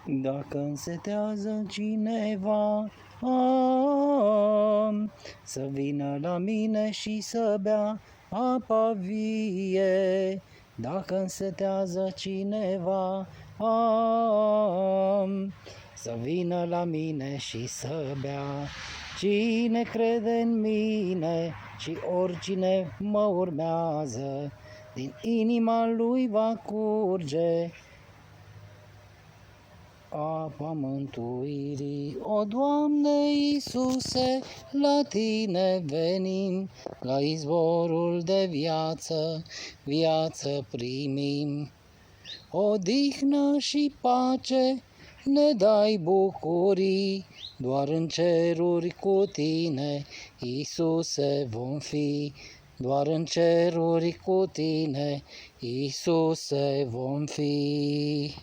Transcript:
Dacă însetează cineva, să vină la mine și să bea apa vie. Dacă însetează cineva, să vină la mine și să bea. Cine crede în mine și oricine mă urmează, din inima lui va curge apa mântuirii. O, Doamne Iisuse, la Tine venim, la izvorul de viață primim. Odihnă și pace ne dai bucurii, doar în ceruri cu Tine, Iisuse, vom fi. Doar în ceruri cu Tine, Iisuse, vom fi.